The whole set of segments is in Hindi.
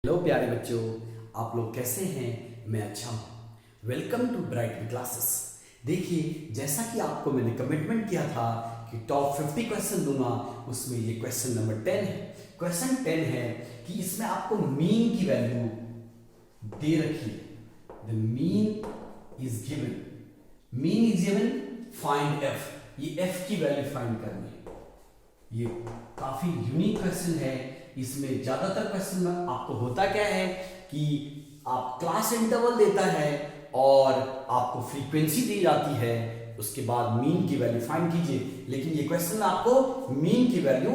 हेलो प्यारे बच्चों, आप लोग कैसे हैं? मैं अच्छा हूँ। Welcome to Bright Classes. देखिए, जैसा कि आपको मैंने कमिटमेंट किया था कि टॉप 50 क्वेश्चन दूंगा, उसमें ये क्वेश्चन नंबर 10 है। क्वेश्चन 10 है कि इसमें आपको मीन की वैल्यू दे रखी है। The mean is given, find F. ये एफ की वैल्यू फाइंड करनी है। ये काफी यूनिक क्वेश्चन है। इसमें ज्यादातर क्वेश्चन में आपको होता क्या है कि आप क्लास इंटरवल देता है और आपको फ्रीक्वेंसी दी जाती है, उसके बाद मीन की वैल्यू फाइंड कीजिए। लेकिन ये क्वेश्चन में आपको मीन की वैल्यू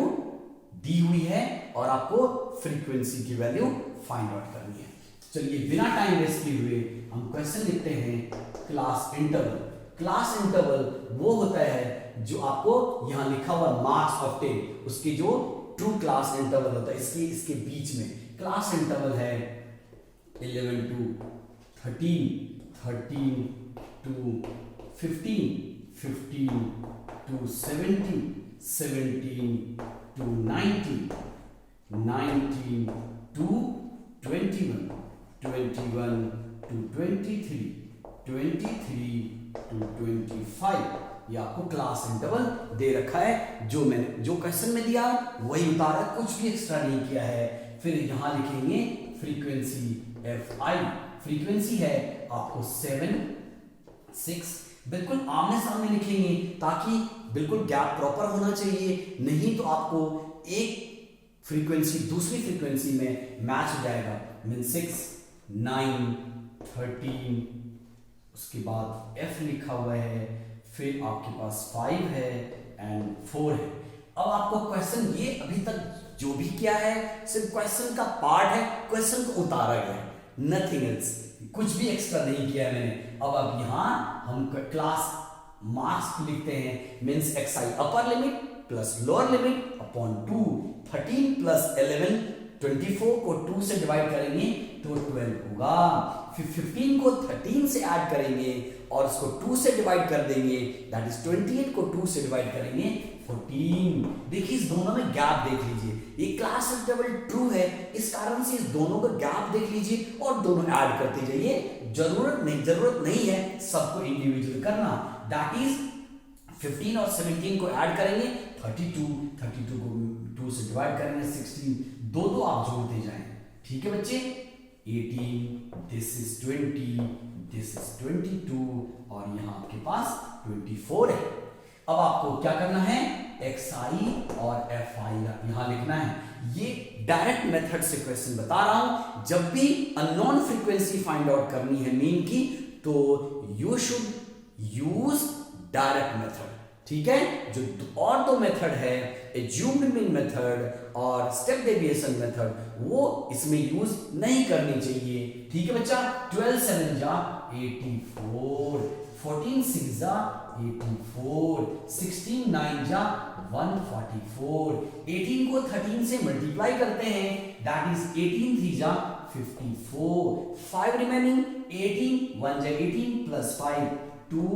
दी हुई है और आपको फ्रीक्वेंसी की वैल्यू फाइंड आउट करनी है। चलिए, बिना टाइम वेस्ट किए हुए हम क्वेश्चन लिखते हैं। Class interval. क्लास इंटरवल वो होता है जो आपको यहां लिखा हुआ मार्क्स ऑफ 10, उसकी जो ट्रू क्लास इंटरवल होता है, इसके बीच में क्लास इंटरवल है 11 to 13, 13 to 15, 15 to 17, 17 to 19, 19 to 21, 21 to 23, 23 to 25। ये आपको क्लास इंटरवल दे रखा है। जो क्वेश्चन में दिया वही उतारा, कुछ भी एक्स्ट्रा नहीं किया है। फिर यहां लिखेंगे फ्रीक्वेंसी एफ आई। फ्रीक्वेंसी है आपको 7, 6, बिल्कुल आमने सामने लिखेंगे ताकि बिल्कुल गैप प्रॉपर होना चाहिए, नहीं तो आपको एक फ्रीक्वेंसी दूसरी फ्रीक्वेंसी में मैच हो जाएगा। मीन 6, 9, 13, उसके बाद एफ लिखा हुआ है, फिर आपके पास 5 है एंड 4 है। अब आपको क्वेश्चन, ये अभी तक जो भी किया है सिर्फ क्वेश्चन का पार्ट है, क्वेश्चन को उतारा गया है, नथिंग एल्स, कुछ भी एक्स्ट्रा नहीं किया है मैंने। अब यहां हम क्लास मार्क्स लिखते हैं। Means X I upper limit plus lower limit upon 2, 13 plus 11, 24 को 2 से डिवाइड करेंगे तो 12 होगा। फिर 15 को 13 से ऐड करेंगे और उसको 2 से डिवाइड कर देंगे, दैट इज 28 को 2 से डिवाइड करेंगे 14। देखिए, इस दोनों में गैप देख लीजिए, ये क्लास इंटरवल ट्रू है, इस कारण से इस दोनों का गैप देख लीजिए और दोनों ऐड करते जाइए। जरूरत नहीं है सबको इंडिविजुअल करना। दैट इज 15 और 17 को ऐड करेंगे 32, 32 को 2 से डिवाइड करेंगे 16, दो आप जोड़ते जाएं। ठीक है बच्चे, 18, दिस इज 20, दिस इज 22 और यहां आपके पास 24 है। अब आपको क्या करना है, एक्स आई और एफ आई यहां लिखना है। ये डायरेक्ट मेथड से क्वेश्चन बता रहा हूं। जब भी अननोन फ्रीक्वेंसी फाइंड आउट करनी है मीन की, तो you should use direct method. ठीक है, जो और दो मेथड है, एज्यूम्ड मीन मेथड और स्टेप डेविएशन मेथड, वो इसमें यूज नहीं करनी चाहिए। ठीक है बच्चा, 12 7 जा 84, 14 6 जा 84, 16 9 जा 144, 18 को 13 से मल्टीप्लाई करते हैं, दैट इज 18 3 जा 54, 5 रिमेनिंग, 18 1 जा 18 प्लस 5 2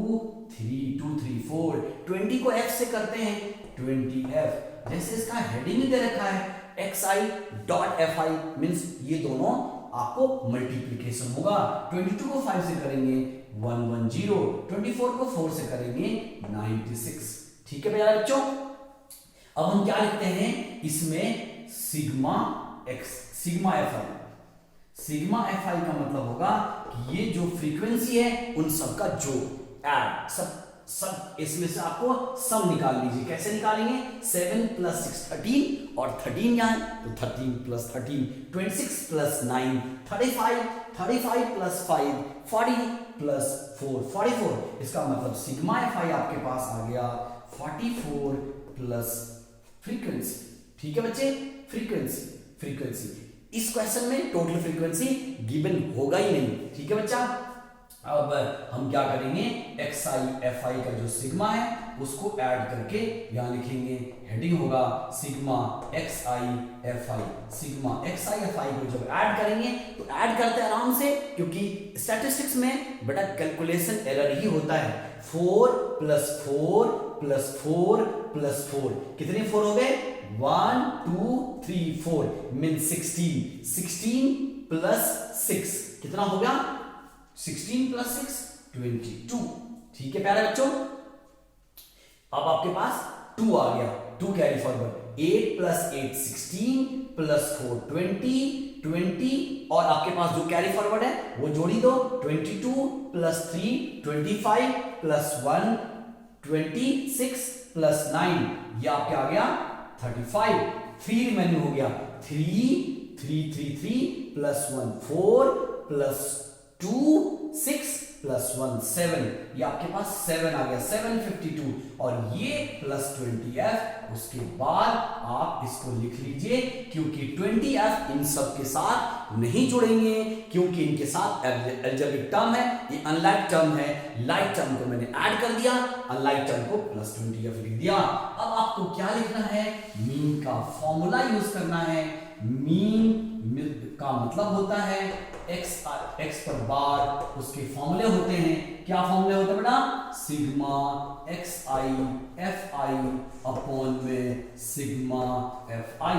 3 4, 20 को f से करते हैं 20f। जैसे इसका हेडिंग ही दे रखा है xi.fi, मींस ये दोनों आपको मल्टीप्लिकेशन होगा। 22 को 5 से करेंगे 110, 24 को 4 से करेंगे 96। ठीक है भैया बच्चों, अब हम क्या लिखते हैं इसमें, sigma F I. Sigma F I का मतलब होगा कि ये जो फ्रीक्वेंसी है उन सबका जो ऐड, सब इसमें से आपको सम निकाल लीजिए। कैसे निकालेंगे, 7 प्लस 6 13 और 13 यहाँ है तो 13 प्लस 13 26 प्लस 9 35, 35 प्लस 5 40 प्लस 4 44। इसका मतलब सिग्मा एफ आई आपके पास आ गया 44 प्लस फ्रीक्वेंसी। ठीक है बच्चे, फ्रीक्वेंसी इस क्वेश्चन में टोटल फ्रीक्वेंसी गिवन होगा ही नहीं। ठीक है बच्चा, अब हम क्या करेंगे, एक्स आई एफ आई का जो सिग्मा है उसको ऐड करके यहां लिखेंगे, हेडिंग होगा sigma x I F I. Sigma x I F I को जब ऐड करेंगे तो ऐड करते हैं आराम से, क्योंकि स्टैटिस्टिक्स में बेटा कैलकुलेशन एरर ही होता है। 4 प्लस 4 प्लस 4 प्लस 4, कितने 4 हो गए, 1 2 3 4 मीन 16 16 प्लस 6 कितना हो गया 16 प्लस 6 22 ठीक है प्यारे बच्चों। अब आपके पास 2 आ गया 2 कैरी फॉरवर्ड 8 प्लस 8 16 प्लस 4 20 और आपके पास जो कैरी फॉरवर्ड है वो जोड़ी दो 22 प्लस 3 25 प्लस 1 26 प्लस 9 ये आपके आ गया 35 3 रिमेनिंग हो गया 3 प्लस 1 4 प्लस 2 6 प्लस 1 7 ये आपके पास 7 आ गया 752 और ये प्लस 20f उसके बाद आप इसको लिख लीजिए क्योंकि 20f इन सब के साथ नहीं जुड़ेंगे क्योंकि इनके साथ अलजेब्रिक टर्म है ये अनलाइक टर्म है लाइक टर्म को मैंने ऐड कर दिया अनलाइक टर्म को प्लस 20f लिख दिया। अब आपको क्या लिखना है मीन का फॉर्मूला यूज करना है। मीन का मतलब होता है x पर बार उसके फॉर्मूले होते हैं क्या फॉर्मूले होते हैं बेटा सिग्मा xi fi अपॉन में सिग्मा fi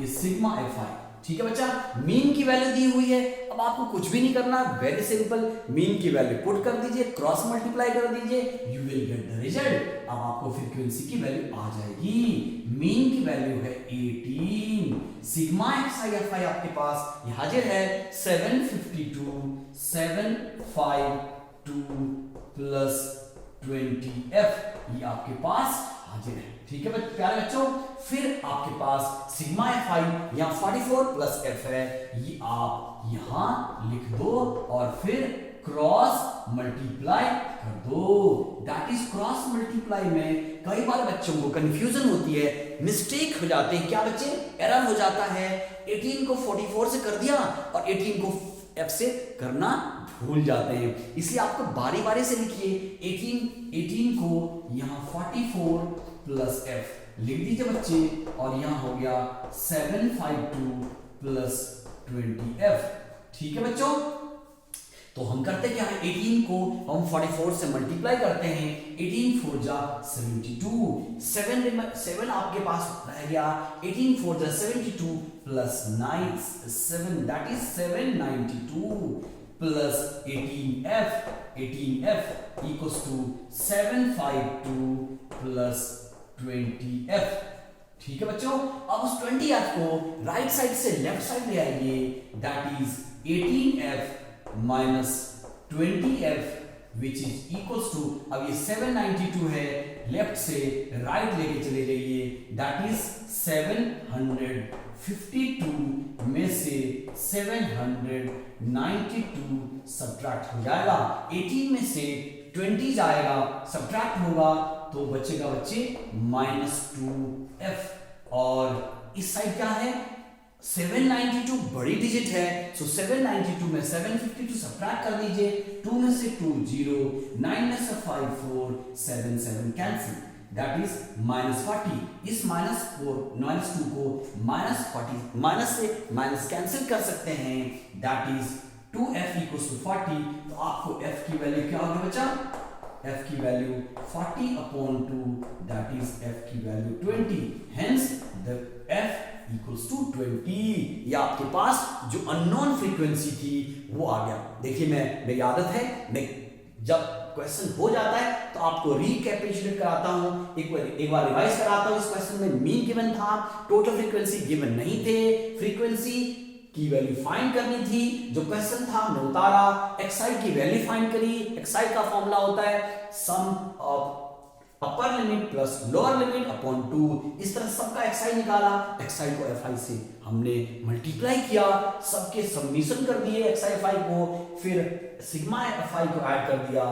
ये सिग्मा fi ठीक है बच्चा। मीन की वैल्यू दी हुई है अब आपको कुछ भी नहीं करना वेरी सिंपल मीन की वैल्यू पुट कर दीजिए क्रॉस मल्टीप्लाई कर दीजिए you will get the result. अब आपको फ्रीक्वेंसी की वैल्यू आ जाएगी मीन की वैल्यू है 18 सिग्मा xi fi आपके पास ये हाजिर है 752 752 प्लस 20f ये आपके पास हाजिर है ठीक है प्यारे बच्चों। फिर आपके पास सिग्मा fi यहाँ 44 प्लस f है ये आप यहाँ लिख दो और फिर क्रॉस मल्टीप्लाई कर दो दैट इज क्रॉस मल्टीप्लाई में कई बार बच्चों को कंफ्यूजन होती है मिस्टेक हो जाते हैं क्या बच्चे एरर हो जाता है 18 को 44 से कर दिया और 18 को f से करना भूल जाते हैं इसलिए आपको बारी बारी से लिखिए 18 को यहाँ 44 प्लस f लिख दीजिए बच्चे और यहाँ हो गया 752 प्लस 20f ठीक है बच्चों। तो हम करते क्या है 18 को हम 44 से मल्टीप्लाई करते हैं 18 4 जा 72 7 आपके पास रह गया 18 4 जा 72 plus 9 7 that is 792 plus 18f equals to 752 plus 20f ठीक है बच्चों। अब उस 20f को राइट साइड से लेफ्ट साइड ले आइए that is 18f minus 20f which is equals to अब ये 792 है लेफ्ट से राइट लेके चले जाइए दैट इज 752 में से 792 सब्ट्रैक्ट हो जाएगा 18 में से 20 जाएगा सब्ट्रैक्ट होगा तो बचेगा बच्चे -2f और इस साइड क्या है 792 बड़ी डिजिट है सो 792 में 752 सब्ट्रैक्ट कर दीजिए 2 में से 2 0 9 में से 5 4 7 7 कैंसिल दैट इज -40 इस -2 को -40 माइनस से माइनस कैंसिल कर सकते हैं that is 2f equals to 40 तो आपको f की वैल्यू क्या होगी बच्चा f की value 40 upon 2 that is f की value 20 hence the f equals to 20 ये आपके पास जो अननोन फ्रीक्वेंसी थी वो आ गया। देखिए मेरी आदत है मैं जब क्वेश्चन हो जाता है तो आपको रिकैपिचुलेट कराता हूं एक बार रिवाइज कराता हूं। इस क्वेश्चन में मीन गिवन था टोटल फ्रीक्वेंसी गिवन नहीं थे फ्रीक्वेंसी की वैल्यू फाइंड करनी थी जो क्वेश्चन था हमने उतारा xi की वैल्यू फाइंड करी xi का फॉर्मूला होता है sum of upper limit plus lower limit upon 2 इस तरह सबका xi निकाला xi को fi से हमने मल्टीप्लाई किया सबके सबमिशन कर दिए xi fi को फिर सिग्मा fi को ऐड कर दिया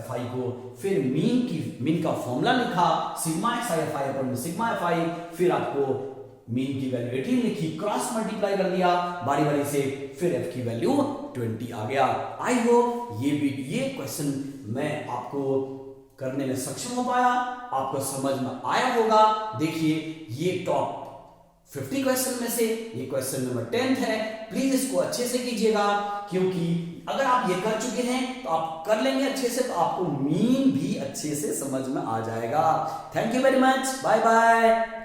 fi को फिर मीन का फॉर्मूला लिखा sigma xi fi upon sigma fi फिर आपको मीन की वैल्यू 18 लिखी क्रॉस मल्टीप्लाई कर दिया बारी बारी से फिर f की वैल्यू 20 आ गया। आई होप ये क्वेश्चन मैं आपको करने में सक्षम हो पाया आपको समझ में आया होगा। देखिए ये टॉप 50 क्वेश्चन में से ये क्वेश्चन नंबर 10 है प्लीज इसको अच्छे से कीजिएगा क्योंकि अगर आप ये कर चुके हैं तो आप कर लेंगे अच्छे से तो आपको मीन भी अच्छे से समझ में आ जाएगा। Thank you very much bye bye.